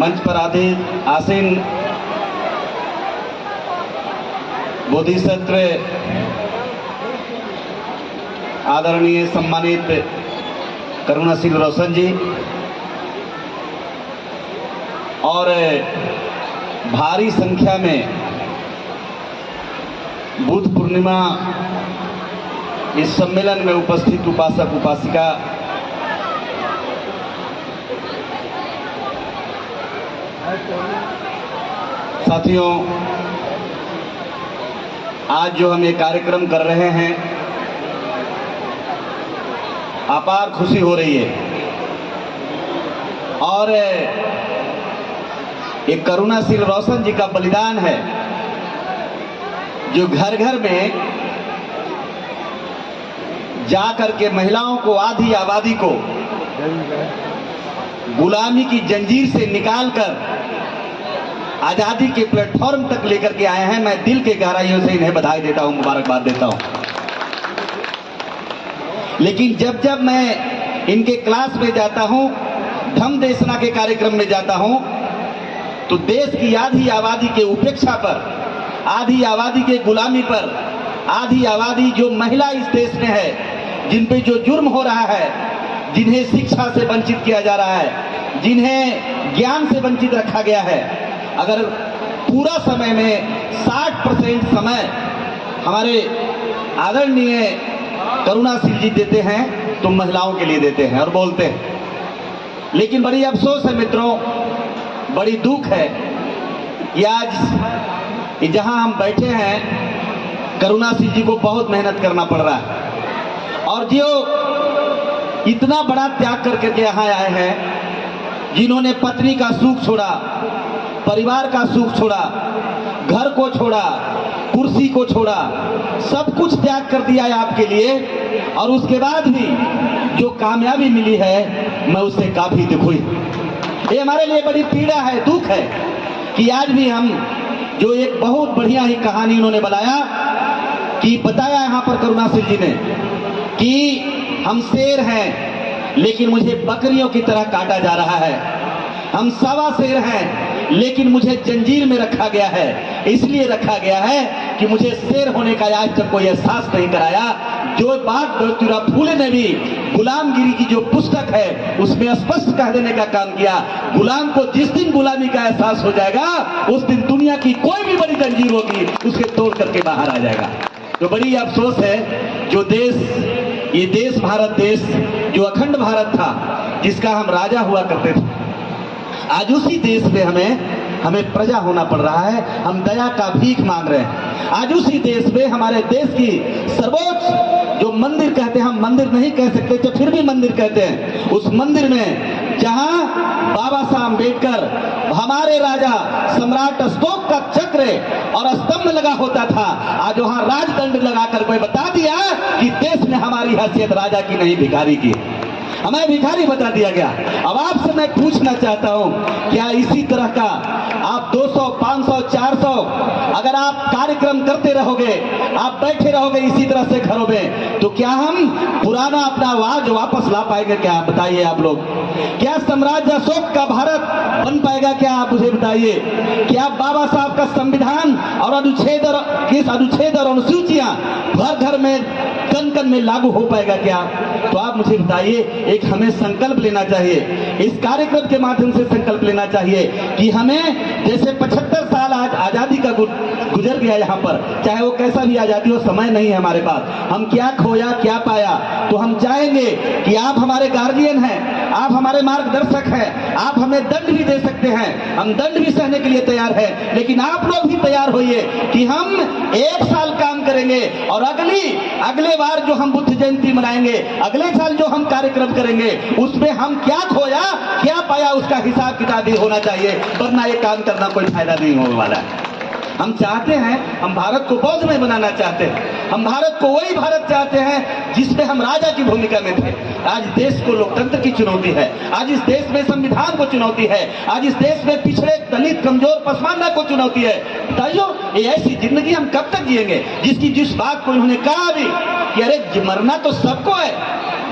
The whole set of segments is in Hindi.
मंच पर आसीन बोधिसत्व आदरणीय सम्मानित करुणाशील रोशन जी और भारी संख्या में बुद्ध पूर्णिमा इस सम्मेलन में उपस्थित उपासक उपासिका, साथियों, आज जो हम ये कार्यक्रम कर रहे हैं, अपार खुशी हो रही है और ये करुणाशील रोशन जी का बलिदान है जो घर घर में जा करके महिलाओं को, आधी आबादी को गुलामी की जंजीर से निकालकर आजादी के प्लेटफॉर्म तक लेकर के आए हैं। मैं दिल के गहराइयों से इन्हें बधाई देता हूं, मुबारकबाद देता हूं। लेकिन जब जब मैं इनके क्लास में जाता हूं, धम्म देशना के कार्यक्रम में जाता हूं, तो देश की आधी आबादी के उपेक्षा पर, आधी आबादी के गुलामी पर, आधी आबादी जो महिला इस देश में है, जिन पे जो जुर्म हो रहा है, जिन्हें शिक्षा से वंचित किया जा रहा है, जिन्हें ज्ञान से वंचित रखा गया है, अगर पूरा समय में 60% समय हमारे आदरणीय करुणाशील जी देते हैं तो महिलाओं के लिए देते हैं और बोलते हैं। लेकिन बड़ी अफसोस है मित्रों, बड़ी दुख है कि आज जहां हम बैठे हैं, करुणाशील जी को बहुत मेहनत करना पड़ रहा है और जो इतना बड़ा त्याग करके यहाँ आए हैं, जिन्होंने पत्नी का सुख छोड़ा, परिवार का सुख छोड़ा, घर को छोड़ा, कुर्सी को छोड़ा, सब कुछ त्याग कर दिया है आपके लिए, और उसके बाद भी जो कामयाबी मिली है, मैं उससे काफी दुखी हूं। ये हमारे लिए बड़ी पीड़ा है, दुख है कि आज भी हम, जो एक बहुत बढ़िया ही कहानी उन्होंने बताया यहाँ पर करुणाशील जी ने, कि हम शेर हैं लेकिन मुझे बकरियों की तरह काटा जा रहा है, हम सवा शेर हैं लेकिन मुझे जंजीर में रखा गया है। इसलिए रखा गया है कि मुझे शेर होने का आज तक कोई एहसास नहीं कराया। जो बात ज्योतिराव फूले ने भी गुलामगिरी की जो पुस्तक है उसमें स्पष्ट कह देने का काम किया, गुलाम को जिस दिन गुलामी का एहसास हो जाएगा, उस दिन दुनिया की कोई भी बड़ी जंजीर होगी उसके तोड़ करके बाहर आ जाएगा। तो बड़ी अफसोस है, जो देश, ये देश भारत देश जो अखंड भारत था, जिसका हम राजा हुआ करते थे, आज उसी देश में हमें प्रजा होना पड़ रहा है। हम दया का भीख मांग रहे हैं। आज उसी देश में, हमारे देश की सर्वोच्च जो मंदिर कहते हैं, हम मंदिर नहीं कह सकते तो फिर भी मंदिर कहते हैं, उस मंदिर में जहां बाबा साहब अम्बेडकर, हमारे राजा सम्राट अशोक का चक्र और स्तंभ लगा होता था, आज वहां राजदंड लगाकर कोई बता दिया कि देश में हमारी हैसियत राजा की नहीं, भिखारी की, हमें भिखारी बता दिया गया। अब आपसे मैं पूछना चाहता हूं, क्या इसी तरह का आप 200, 500, 400 अगर आप कार्यक्रम करते रहोगे, आप बैठे रहोगे इसी तरह से घरों में, तो क्या हम पुराना अपना आवाज वापस ला पाएंगे? क्या बताइए आप लोग? क्या सम्राज्य अशोक का भारत बन पाएगा? क्या आप मुझे बताइए? क्या बाबा साहब का संविधान और अनुच्छेद और अनुसूचियां घर घर में, कन कन में लागू हो पाएगा क्या? तो आप मुझे बताइए। एक हमें संकल्प लेना चाहिए, इस कार्यक्रम के माध्यम से संकल्प लेना चाहिए कि हमें, जैसे 75 साल आज आजादी का गुजर गया यहाँ पर, चाहे वो कैसा भी आजादी हो, समय नहीं है हमारे पास, हम क्या खोया क्या पाया, तो हम चाहेंगे कि आप हमारे गार्जियन हैं, आप हमारे मार्गदर्शक हैं, आप हमें दंड भी दे सकते हैं, हम दंड भी सहने के लिए तैयार हैं, लेकिन आप लोग भी तैयार होइए कि हम 1 साल काम करेंगे और अगले बार जो हम बुद्ध जयंती मनाएंगे, अगले साल जो हम कार्यक्रम करेंगे, उसमें हम क्या खोया क्या पाया, उसका हिसाब किताब भी होना चाहिए, वरना ये काम करना कोई फायदा नहीं होने वाला है। हम चाहते हैं, हम भारत को बौद्धमय बनाना चाहते हैं, हम भारत को वही भारत चाहते हैं जिसमें हम राजा की भूमिका में थे। आज देश को लोकतंत्र की चुनौती है, आज इस देश में संविधान को चुनौती है, आज इस देश में पिछड़े, दलित, कमजोर, पसमानदा को चुनौती है। बताइए, ये ऐसी जिंदगी हम कब तक जिएंगे? जिस बात को इन्होंने कहा भी कि अरे मरना तो सबको है,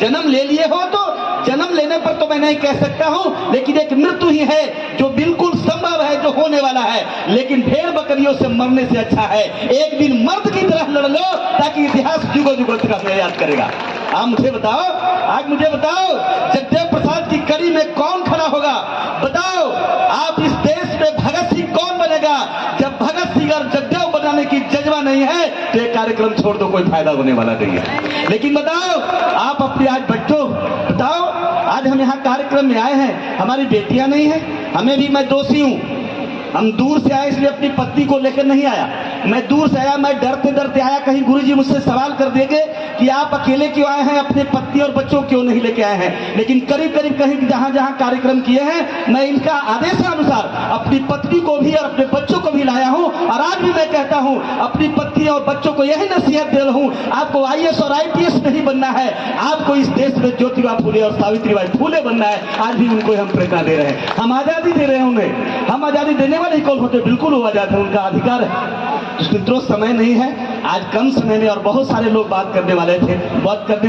जन्म ले लिए हो तो जन्म लेने पर तो मैं नहीं कह सकता हूं, लेकिन एक मृत्यु ही है जो बिल्कुल संभव है, जो होने वाला है। लेकिन भेड़ बकरियों से मरने से अच्छा है एक दिन मर्द की तरह लड़ लो, ताकि इतिहास जुगों जुगों तक हमें याद करेगा। आप मुझे बताओ, आज मुझे बताओ, जगदेव प्रसाद की कड़ी में कौन खड़ा होगा? बताओ, आप इस देश में भगत सिंह कौन बनेगा? जब भगत सिंह और जगदेव बनाने की जज्बा नहीं है तो ये कार्यक्रम छोड़ दो, कोई फायदा होने वाला नहीं है। लेकिन बताओ, आप अपनी आज बच्चों बताओ, आज हम यहाँ कार्यक्रम में आए हैं, हमारी बेटियां नहीं है, हमें भी, मैं दोषी हूं, हम दूर से आए इसलिए अपनी पत्नी को लेकर नहीं आया, मैं दूर से आया, मैं डरते डरते आया, कहीं गुरुजी मुझसे सवाल कर देंगे कि आप अकेले क्यों आए हैं, अपने पत्नी और बच्चों क्यों नहीं लेके आए हैं। लेकिन करीब करीब कहीं जहां जहां कार्यक्रम किए हैं, मैं इनका आदेशानुसार अपनी पत्नी को भी और अपने बच्चों को भी लाया हूं। और आज भी मैं कहता हूं, अपनी पत्नी और बच्चों को यही नसीहत दे रहा हूं, आपको IAS और IPS नहीं बनना है, आपको इस देश में ज्योतिबा फूले और सावित्रीबाई फूले बनना है। आज भी उनको हम प्रेरणा दे रहे हैं, हम आजादी दे रहे हैं उन्हें। हम आजादी देने वाले कौन होते? बिल्कुल वो आजाद है, उनका अधिकार है। मित्रों, समय नहीं है, आज कम समय में, और बहुत सारे लोग बात करने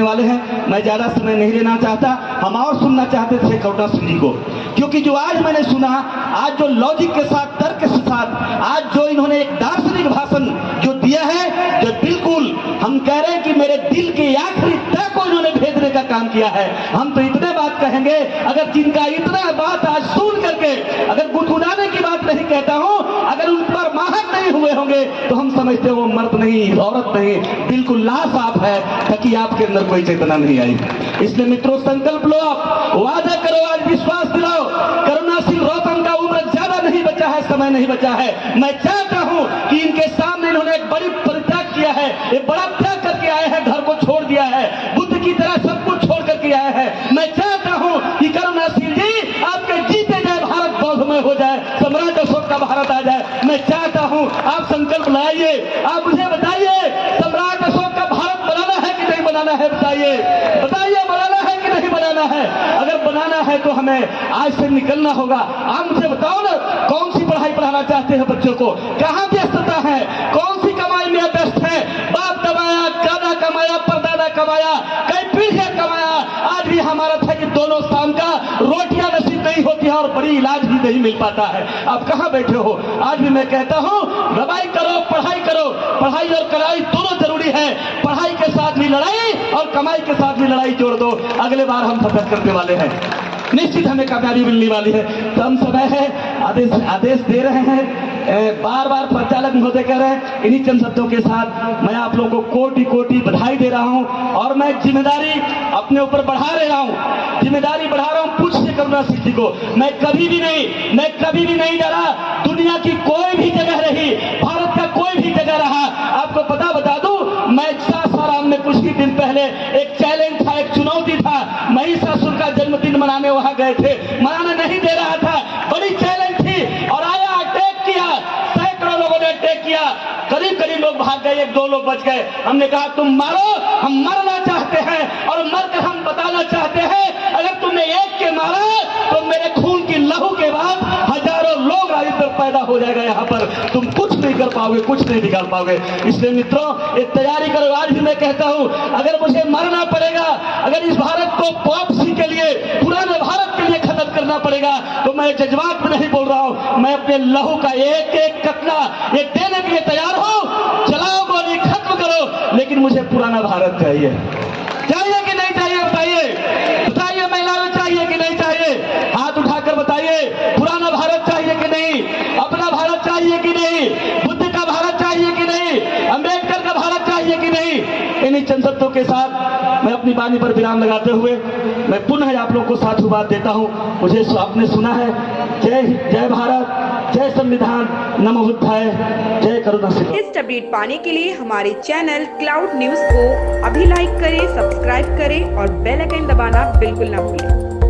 वाले हैं, मैं ज्यादा समय नहीं लेना चाहता। हम और सुनना चाहते थे करुणा सिंह जी को, क्योंकि जो आज मैंने सुना, आज जो लॉजिक के साथ, तर्क के साथ, आज जो इन्होंने एक दार्शनिक भाषण जो दिया है, जो बिल्कुल हम कह रहे हैं कि मेरे दिल के आखिरी तह को इन्होंने भेजने का काम किया है। हम तो इतने बात कहेंगे, अगर जिनका इतना बात आज सुन करके अगर गुनगुनाने की बात नहीं कहता हूं, अगर उन पर माहक नहीं हुए होंगे तो हम समझते हो वो मर्द नहीं, औरत नहीं, बिल्कुल लासाफ है, ताकि आपके अंदर कोई चेतना नहीं आई। इसलिए मित्रों, संकल्प लो, आप वादा करो, आज विश्वास दिलाओ। करुणा सिंह रोतम का उम्र ज्यादा नहीं बचा है, समय नहीं बचा है। मैं चाहता हूं कि इनके सामने इन्होंने एक बड़ी परित्याग किया है, एक बड़ा त्याग करके आए हैं, घर को छोड़ दिया है, बुद्ध की तरह सब कुछ छोड़ करके आए हैं। मैं चाहता हूं कि करुणा सिंह जी आपके जीते जाए भारत बौद्धमय हो जाए, सम्राट अशोक का भारत आ जाए। मैं चाहता हूं आप संकल्प लाइए, आप मुझे बताइए, सम्राट अशोक का भारत बनाना है कि नहीं बनाना है? बताइए, बताइए, बनाना है कि नहीं बनाना है? अगर बनाना है तो हमें आज से निकलना होगा। आप मुझे बताओ ना, कौन सी पढ़ाई पढ़ाना चाहते हैं बच्चों को? कहां व्यस्तता है? कौन सी कमाई में व्यस्त है? बाप कमाया, दादा कमाया, परदादा कमाया, कई पीढ़ियां कमाया, आज भी हमारा था कि दोनों शाम का रोटियां नसीब नहीं होती है और बड़ी इलाज भी नहीं मिल पाता है। आप कहां बैठे हो? आज भी मैं कहता हूं, दवाई करो, पढ़ाई करो, पढ़ाई और कमाई दोनों जरूरी है। पढ़ाई के साथ भी लड़ाई और कमाई के साथ भी लड़ाई जोड़ दो, अगले बार हम फतह करने वाले हैं, निश्चित हमें कामयाबी मिलने वाली है। तो हम समय है, आदेश दे रहे हैं, बार बार प्रचालक महोदय कह रहे हैं। इन्हीं चंद शब्दों के साथ मैं आप लोगों को कोटि कोटि बधाई दे रहा हूं, और मैं जिम्मेदारी अपने ऊपर बढ़ा रहा हूं, जिम्मेदारी बढ़ा रहा हूं। पूछिए करुणा सिंह जी को, मैं कभी भी नहीं डरा। दुनिया की कोई भी जगह रही, भारत का कोई भी जगह रहा, आपको बता दूं, मैं सासाराम में कुछ ही दिन पहले एक चैलेंज था, एक चुनौती था, महिषासुर का जन्मदिन मनाने वहां गए थे, मनाने नहीं दे रहा था, बड़ी चैलेंज थी, और आया, अटैक किया, सैकड़ों लोगों ने अटैक किया, करीब करीब लोग भाग गए, 1-2 लोग बच गए। हमने कहा तुम मारो, हम मरना चाहते हैं, और मरकर हम बताना चाहते हैं, अगर तुमने एक के मारा तो मेरे खून की लहू के बाद हजारों लोग इधर पैदा हो जाएगा यहाँ पर, तुम कुछ नहीं कर पाओगे, कुछ नहीं निकाल पाओगे। इसलिए मित्रों, एक तैयारी करो। आज भी मैं कहता हूं, अगर मुझे मरना पड़ेगा, अगर इस भारत को वापसी के लिए, पुराने भारत के लिए खत्म करना पड़ेगा, तो मैं जज्बात में नहीं बोल रहा हूं, मैं अपने लहू का एक एक कतरा ये देने के लिए तैयार हूं। चलाओ गोली, खत्म करो, लेकिन मुझे पुराना भारत चाहिए। चाहिए कि नहीं चाहिए? बताइए, महिलाओं चाहिए कि नहीं चाहिए? हाथ उठाकर बताइए, पुराना भारत चाहिए कि नहीं? अपना भारत चाहिए कि नहीं? बुद्ध का भारत चाहिए कि नहीं? अंबेडकर का भारत चाहिए कि नहीं? इन्हीं चंद शब्दों के साथ मैं अपनी वाणी पर विराम लगाते हुए मैं पुनः आप लोगों को साधुवाद देता हूं। मुझे आपने सुना है, जय भारत, जय संविधान, नमो बुद्धाय, जय करुणा सिंह। इस अपडेट पाने के लिए हमारे चैनल क्लाउड न्यूज को अभी लाइक करें, सब्सक्राइब करें और बेल आइकन दबाना बिल्कुल ना भूलें।